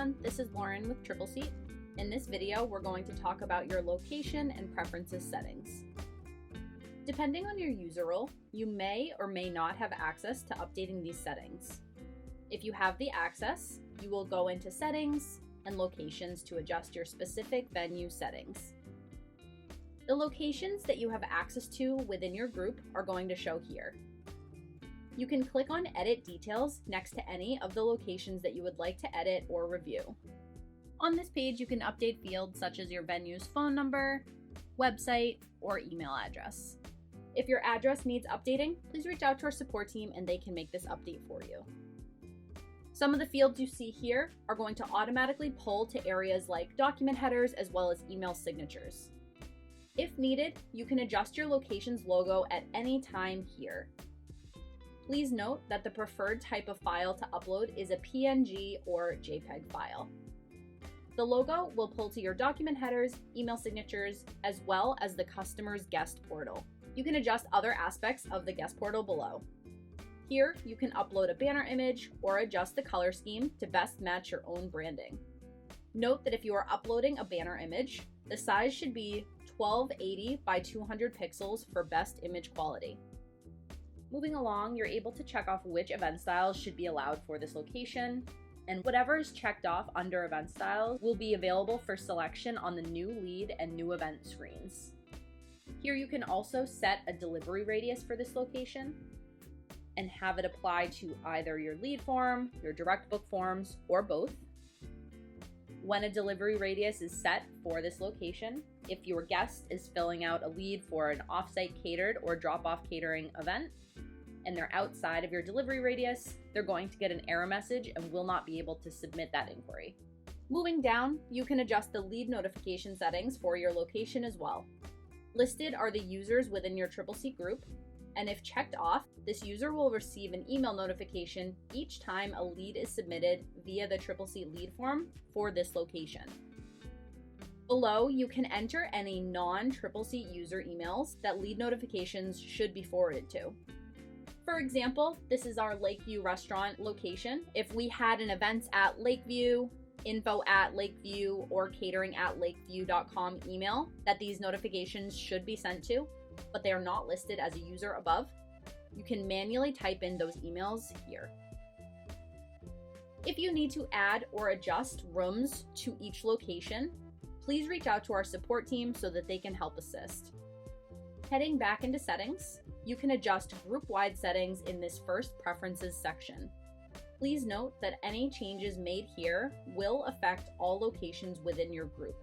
everyone, this is Lauren with Triple Seat. In this video, we're going to talk about your location and preferences settings. Depending on your user role, you may or may not have access to updating these settings. If you have the access, you will go into Settings and Locations to adjust your specific venue settings. The locations that you have access to within your group are going to show here. You can click on Edit Details next to any of the locations that you would like to edit or review. On this page, you can update fields such as your venue's phone number, website, or email address. If your address needs updating, please reach out to our support team and they can make this update for you. Some of the fields you see here are going to automatically pull to areas like document headers as well as email signatures. If needed, you can adjust your location's logo at any time here. Please note that the preferred type of file to upload is a PNG or JPEG file. The logo will pull to your document headers, email signatures, as well as the customer's guest portal. You can adjust other aspects of the guest portal below. Here, you can upload a banner image or adjust the color scheme to best match your own branding. Note that if you are uploading a banner image, the size should be 1280 by 200 pixels for best image quality. Moving along, you're able to check off which event styles should be allowed for this location, and whatever is checked off under event styles will be available for selection on the new lead and new event screens. Here you can also set a delivery radius for this location and have it apply to either your lead form, your direct book forms, or both. When a delivery radius is set for this location, if your guest is filling out a lead for an offsite catered or drop-off catering event, and they're outside of your delivery radius, they're going to get an error message and will not be able to submit that inquiry. Moving down, you can adjust the lead notification settings for your location as well. Listed are the users within your Triple Seat group, and if checked off, this user will receive an email notification each time a lead is submitted via the Triple Seat lead form for this location. Below, you can enter any non-Triple Seat user emails that lead notifications should be forwarded to. For example, this is our Lakeview restaurant location. If we had an events at Lakeview, info@Lakeview, or catering@lakeview.com email that these notifications should be sent to, but they are not listed as a user above, you can manually type in those emails here. If you need to add or adjust rooms to each location, please reach out to our support team so that they can help assist. Heading back into settings, you can adjust group-wide settings in this first preferences section. Please note that any changes made here will affect all locations within your group.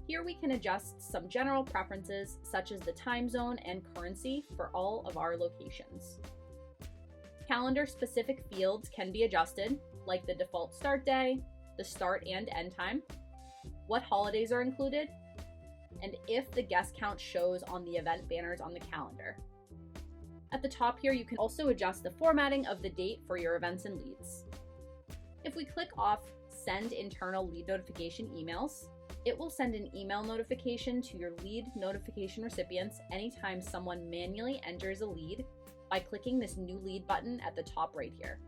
Here we can adjust some general preferences such as the time zone and currency for all of our locations. Calendar-specific fields can be adjusted, like the default start day, the start and end time, what holidays are included, and if the guest count shows on the event banners on the calendar. At the top here, you can also adjust the formatting of the date for your events and leads. If we click off Send Internal Lead Notification Emails, it will send an email notification to your lead notification recipients anytime someone manually enters a lead by clicking this new lead button at the top right here.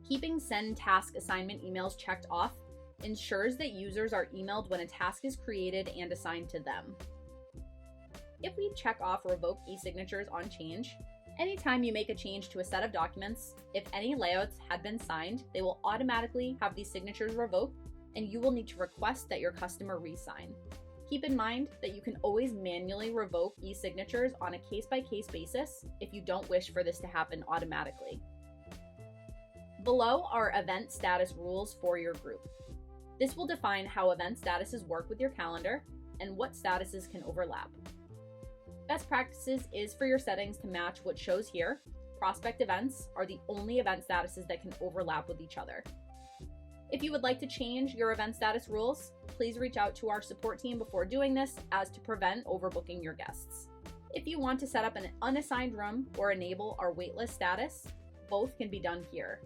Keeping Send Task Assignment emails checked off ensures that users are emailed when a task is created and assigned to them. If we check off Revoke e-signatures on change, anytime you make a change to a set of documents, if any layouts had been signed, they will automatically have these signatures revoked, and you will need to request that your customer re-sign. Keep in mind that you can always manually revoke e-signatures on a case-by-case basis if you don't wish for this to happen automatically. Below are event status rules for your group. This will define how event statuses work with your calendar and what statuses can overlap. Best practices is for your settings to match what shows here. Prospect events are the only event statuses that can overlap with each other. If you would like to change your event status rules, please reach out to our support team before doing this as to prevent overbooking your guests. If you want to set up an unassigned room or enable our waitlist status, both can be done here.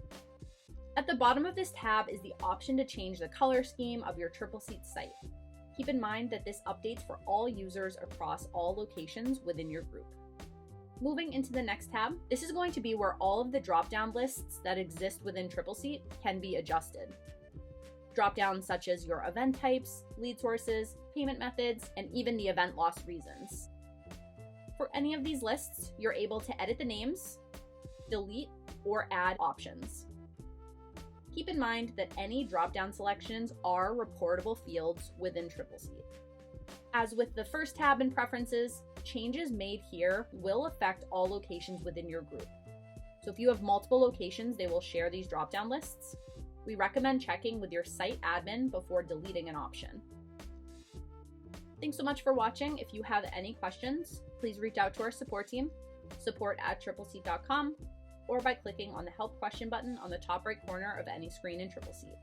At the bottom of this tab is the option to change the color scheme of your Triple Seat site. Keep in mind that this updates for all users across all locations within your group. Moving into the next tab, this is going to be where all of the drop-down lists that exist within Triple Seat can be adjusted. Drop-downs such as your event types, lead sources, payment methods, and even the event loss reasons. For any of these lists, you're able to edit the names, delete, or add options. Keep in mind that any drop-down selections are reportable fields within Triple Seat. As with the first tab in Preferences, changes made here will affect all locations within your group. So if you have multiple locations, they will share these drop-down lists. We recommend checking with your site admin before deleting an option. Thanks so much for watching. If you have any questions, please reach out to our support team, support@tripleseat.com, or by clicking on the Help Question button on the top right corner of any screen in Triple Seat.